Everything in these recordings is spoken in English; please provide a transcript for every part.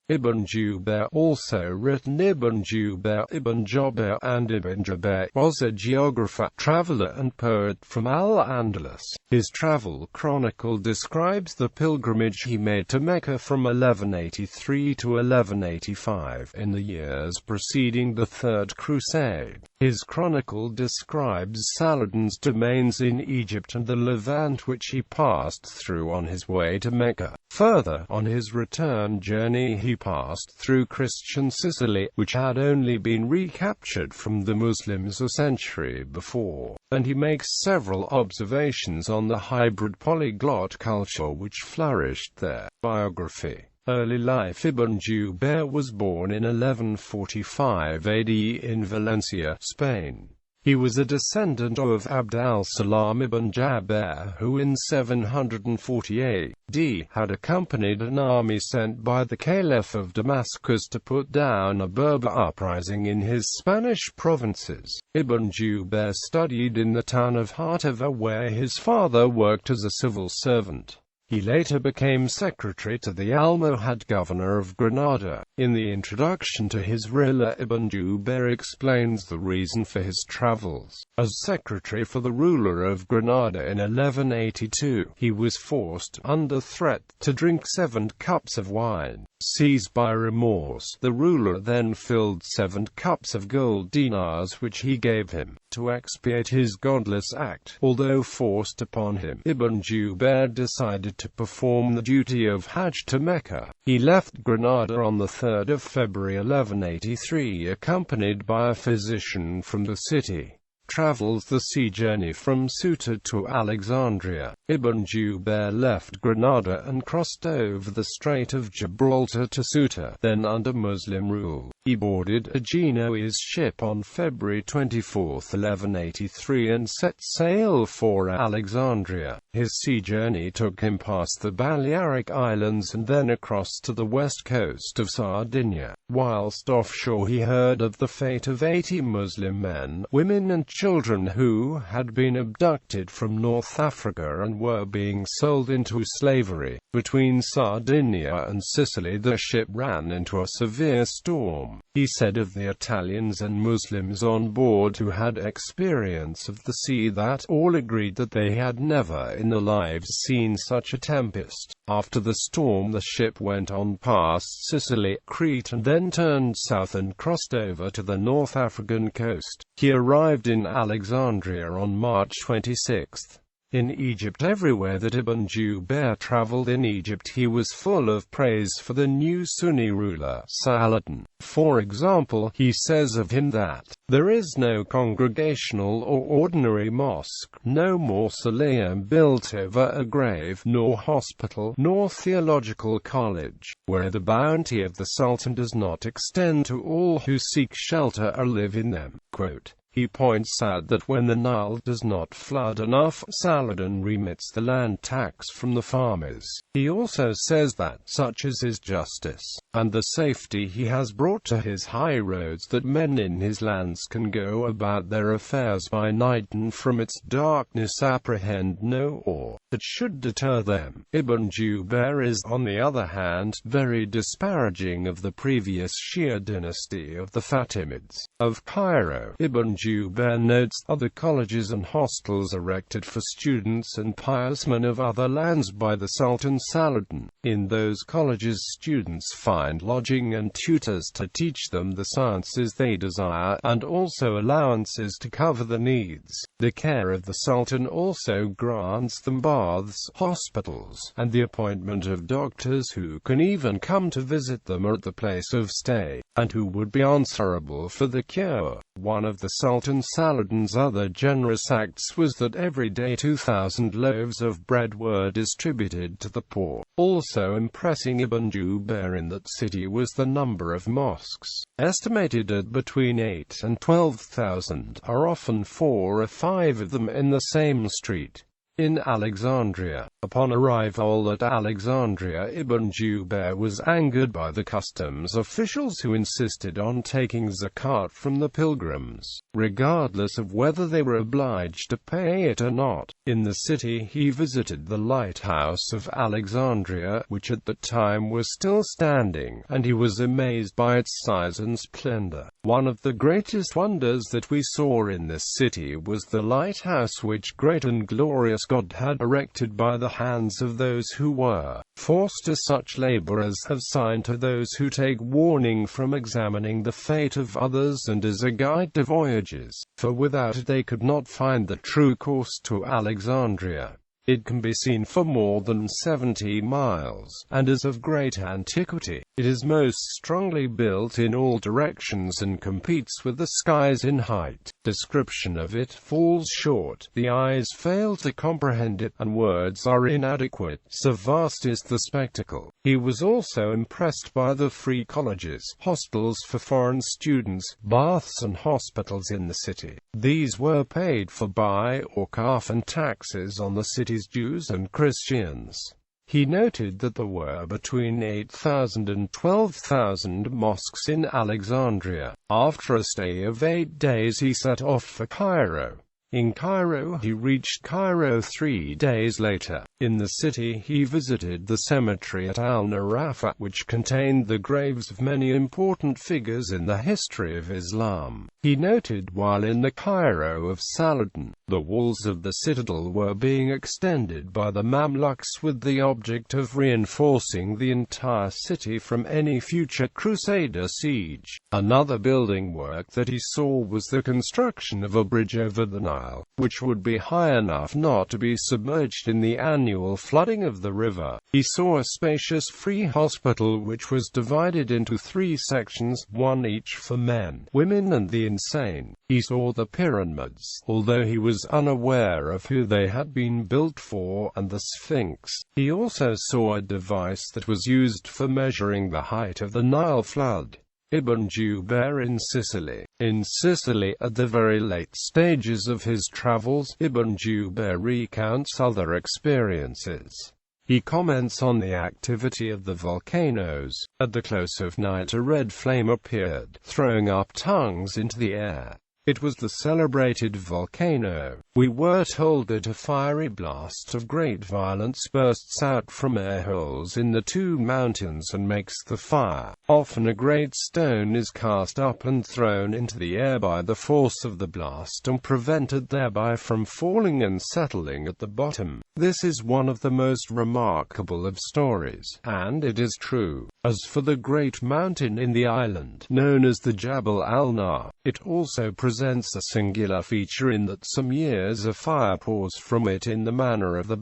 Ibn Jubayr, also written Ibn Jubayr, Ibn Jobair, and Ibn Jubayr, was a geographer, traveler and poet from al-Andalus. His travel chronicle describes the pilgrimage he made to Mecca from 1183 to 1185, in the years preceding the Third Crusade. His chronicle describes Saladin's domains in Egypt and the Levant which he passed through on his way to Mecca. Further, on his return journey he passed through Christian Sicily, which had only been recaptured from the Muslims a century before, and he makes several observations on the hybrid polyglot culture which flourished there. Biography. Early life. Ibn Jubayr was born in 1145 AD in Valencia, Spain. He was a descendant of Abd al-Salam ibn Jubayr, who in 740 AD had accompanied an army sent by the Caliph of Damascus to put down a Berber uprising in his Spanish provinces. Ibn Jubayr studied in the town of Hartava where his father worked as a civil servant. He later became secretary to the Almohad governor of Granada. In the introduction to his Rila, Ibn Jubayr explains the reason for his travels. As secretary for the ruler of Granada in 1182, he was forced, under threat, to drink 7 cups of wine. Seized by remorse, the ruler then filled 7 cups of gold dinars which he gave him, to expiate his godless act. Although forced upon him, Ibn Jubayr decided to perform the duty of Hajj to Mecca. He left Granada on the 3rd of February 1183 accompanied by a physician from the city. Travels the sea journey from Ceuta to Alexandria. Ibn Jubayr left Granada and crossed over the Strait of Gibraltar to Ceuta, then under Muslim rule. He boarded a Genoese ship on February 24, 1183 and set sail for Alexandria. His sea journey took him past the Balearic Islands and then across to the west coast of Sardinia. Whilst offshore he heard of the fate of 80 Muslim men, women and children who had been abducted from North Africa and were being sold into slavery. Between Sardinia and Sicily the ship ran into a severe storm. He said of the Italians and Muslims on board who had experience of the sea that all agreed that they had never in their lives seen such a tempest. After the storm the ship went on past Sicily, Crete and then turned south and crossed over to the North African coast. He arrived in Alexandria on March 26. In Egypt, everywhere that Ibn Jubayr traveled in Egypt he was full of praise for the new Sunni ruler, Saladin. For example, he says of him that, "There is no congregational or ordinary mosque, no mausoleum built over a grave, nor hospital, nor theological college, where the bounty of the Sultan does not extend to all who seek shelter or live in them." Quote. He points out that when the Nile does not flood enough, Saladin remits the land tax from the farmers. He also says that, such is his justice, and the safety he has brought to his high roads, that men in his lands can go about their affairs by night and from its darkness apprehend no awe that should deter them. Ibn Jubayr is, on the other hand, very disparaging of the previous Shia dynasty of the Fatimids of Cairo. Ibn Jubayr notes other colleges and hostels erected for students and pious men of other lands by the Sultan Saladin. In those colleges students find lodging and tutors to teach them the sciences they desire, and also allowances to cover the needs. The care of the Sultan also grants them baths, hospitals, and the appointment of doctors who can even come to visit them at the place of stay, and who would be answerable for the cure. One of the Sultan Saladin's other generous acts was that every day 2,000 loaves of bread were distributed to the poor. Also impressing Ibn Jubayr in that city was the number of mosques, estimated at between 8 and 12,000, are often 4 or 5 of them in the same street. In Alexandria, Upon arrival at Alexandria, Ibn Jubayr was angered by the customs officials who insisted on taking zakat from the pilgrims, regardless of whether they were obliged to pay it or not. In the city, he visited the lighthouse of Alexandria, which at the time was still standing, and he was amazed by its size and splendor. One of the greatest wonders that we saw in this city was the lighthouse which great and glorious God had erected by the hands of those who were forced to such labor as have signed to those who take warning from examining the fate of others, and as a guide to voyages, for without it they could not find the true course to Alexandria. It can be seen for more than 70 miles, and is of great antiquity. It is most strongly built in all directions and competes with the skies in height. Description of it falls short, the eyes fail to comprehend it, and words are inadequate, so vast is the spectacle. He was also impressed by the free colleges, hostels for foreign students, baths and hospitals in the city. These were paid for by or kaf and taxes on the city's Jews and Christians. He noted that there were between 8,000 and 12,000 mosques in Alexandria. After a stay of 8 days he set off for Cairo. In Cairo, he reached Cairo 3 days later. In the city, he visited the cemetery at al-Narafat, which contained the graves of many important figures in the history of Islam. He noted while in the Cairo of Saladin, the walls of the citadel were being extended by the Mamluks with the object of reinforcing the entire city from any future Crusader siege. Another building work that he saw was the construction of a bridge over the Nile, which would be high enough not to be submerged in the annual flooding of the river. He saw a spacious free hospital which was divided into 3 sections, one each for men, women and the insane. He saw the pyramids, although he was unaware of who they had been built for, and the Sphinx. He also saw a device that was used for measuring the height of the Nile flood. Ibn Jubayr in Sicily. In Sicily, at the very late stages of his travels, Ibn Jubayr recounts other experiences. He comments on the activity of the volcanoes. At the close of night a red flame appeared, throwing up tongues into the air. It was the celebrated volcano. We were told that a fiery blast of great violence bursts out from air holes in the 2 mountains and makes the fire. Often a great stone is cast up and thrown into the air by the force of the blast and prevented thereby from falling and settling at the bottom. This is one of the most remarkable of stories, and it is true. As for the great mountain in the island, known as the Jabal al-Nar, it also presents a singular feature in that some years a fire pours from it in the manner of the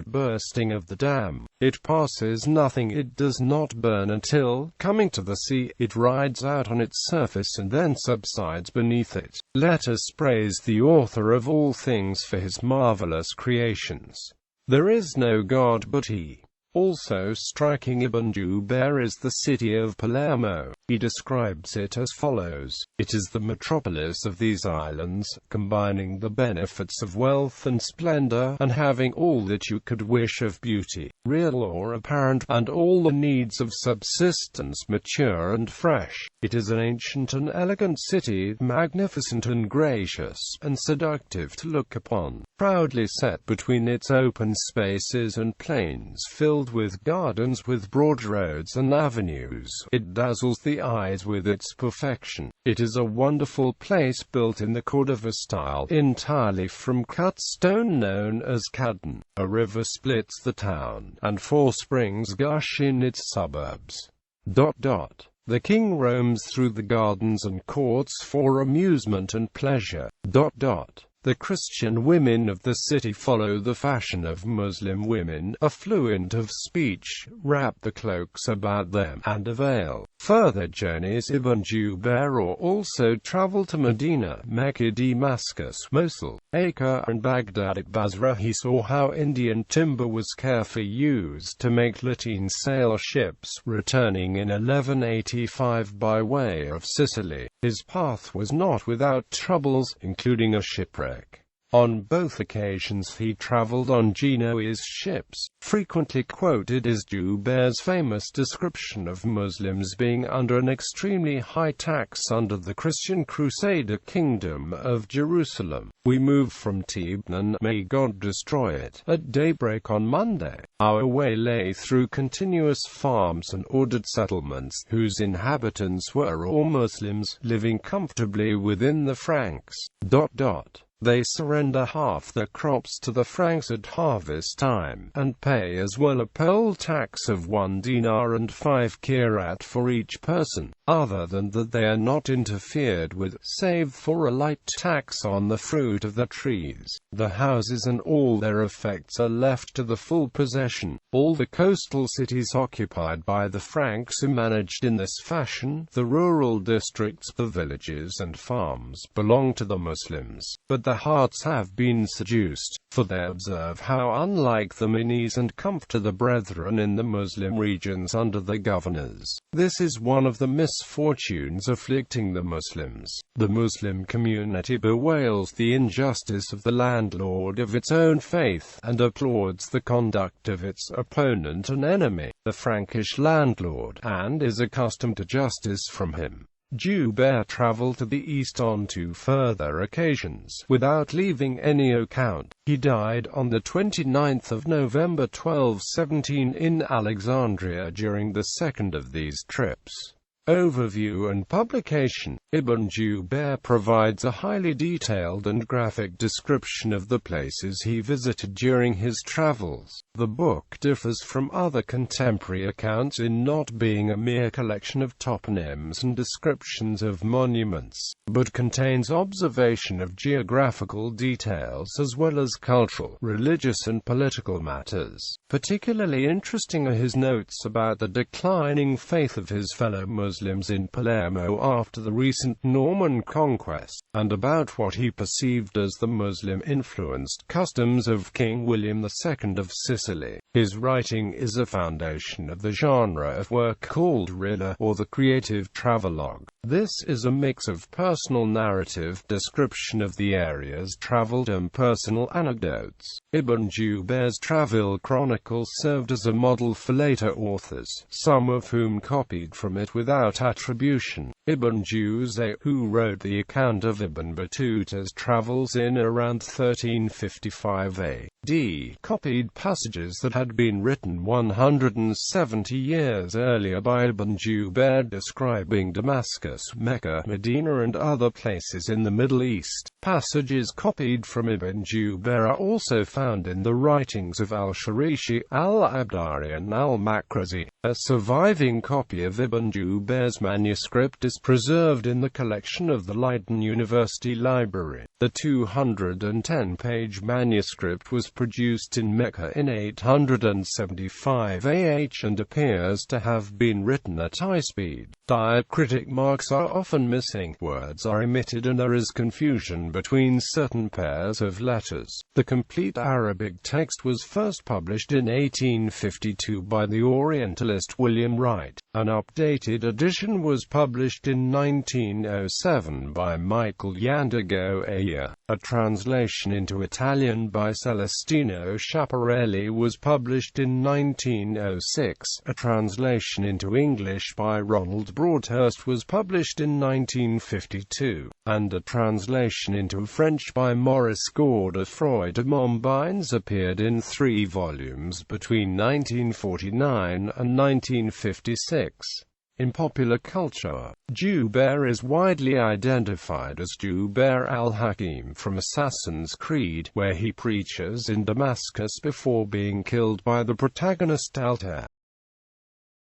bursting of the dam. It passes nothing, it does not burn until, coming to the sea, it rides out on its surface and then subsides beneath it. Let us praise the author of all things for his marvelous creations. There is no God but he. Also striking Ibn Jubayr is the city of Palermo. He describes it as follows: it is the metropolis of these islands, combining the benefits of wealth and splendor, and having all that you could wish of beauty, real or apparent, and all the needs of subsistence mature and fresh. It is an ancient and elegant city, magnificent and gracious, and seductive to look upon, proudly set between its open spaces and plains filled with gardens with broad roads and avenues. It dazzles the eyes with its perfection. It is a wonderful place built in the Cordova style, entirely from cut stone known as Cadden. A river splits the town, and 4 springs gush in its suburbs. The king roams through the gardens and courts for amusement and pleasure. The Christian women of the city follow the fashion of Muslim women, are fluent of speech, wrap the cloaks about them, and a veil. Further journeys Ibn Jubayr also travel to Medina, Mecca, Damascus, Mosul, Acre, and Baghdad. At Basra he saw how Indian timber was carefully used to make lateen sail ships, returning in 1185 by way of Sicily. His path was not without troubles, including a shipwreck. On both occasions he traveled on Genoese ships. Frequently quoted is Jubayr's famous description of Muslims being under an extremely high tax under the Christian Crusader kingdom of Jerusalem. We moved from Tebnan, may God destroy it, at daybreak on Monday. Our way lay through continuous farms and ordered settlements, whose inhabitants were all Muslims, living comfortably within the Franks. They surrender half their crops to the Franks at harvest time, and pay as well a poll tax of 1 dinar and 5 kirat for each person. Other than that, they are not interfered with, save for a light tax on the fruit of the trees. The houses and all their effects are left to the full possession. All the coastal cities occupied by the Franks are managed in this fashion. The rural districts, the villages and farms, belong to the Muslims, but the hearts have been seduced, for they observe how unlike them in ease and comfort are the brethren in the Muslim regions under the governors. This is one of the misfortunes afflicting the Muslims. The Muslim community bewails the injustice of the landlord of its own faith, and applauds the conduct of its opponent and enemy, the Frankish landlord, and is accustomed to justice from him. Jubair traveled to the east on 2 further occasions, without leaving any account. He died on the 29th of November 1217 in Alexandria during the second of these trips. Overview and publication. Ibn Jubayr provides a highly detailed and graphic description of the places he visited during his travels. The book differs from other contemporary accounts in not being a mere collection of toponyms and descriptions of monuments, but contains observation of geographical details as well as cultural, religious and political matters. Particularly interesting are his notes about the declining faith of his fellow Muslims in Palermo after the recent Norman conquest, and about what he perceived as the Muslim-influenced customs of King William II of Sicily. His writing is a foundation of the genre of work called Rilla, or the creative travelogue. This is a mix of personal narrative description of the areas traveled and personal anecdotes. Ibn Jubayr's travel chronicle served as a model for later authors, some of whom copied from it without attribution. Ibn Jubayr, who wrote the account of Ibn Battuta's travels in around 1355 AD, copied passages that had been written 170 years earlier by Ibn Jubayr describing Damascus, Mecca, Medina and other places in the Middle East. Passages copied from Ibn Jubayr are also found in the writings of al-Sharishi, al-Abdari and al-Makrazi. A surviving copy of Ibn Jubayr's manuscript is preserved in the collection of the Leiden University Library. The 210-page manuscript was produced in Mecca in 875 AH and appears to have been written at high speed. Diacritic marks are often missing, words are omitted and there is confusion between certain pairs of letters. The complete Arabic text was first published in 1852 by the Orientalist William Wright. An updated edition was published in 1907 by Michael Yandigo Ayer. A translation into Italian by Celestino Schiaparelli was published in 1906. A translation into English by Ronald Broadhurst was published in 1952, and a translation into French by Maurice Godefroy de Montbines appeared in 3 volumes between 1949 and 1956. In popular culture, Jubair is widely identified as Jubair al-Hakim from Assassin's Creed, where he preaches in Damascus before being killed by the protagonist Altair.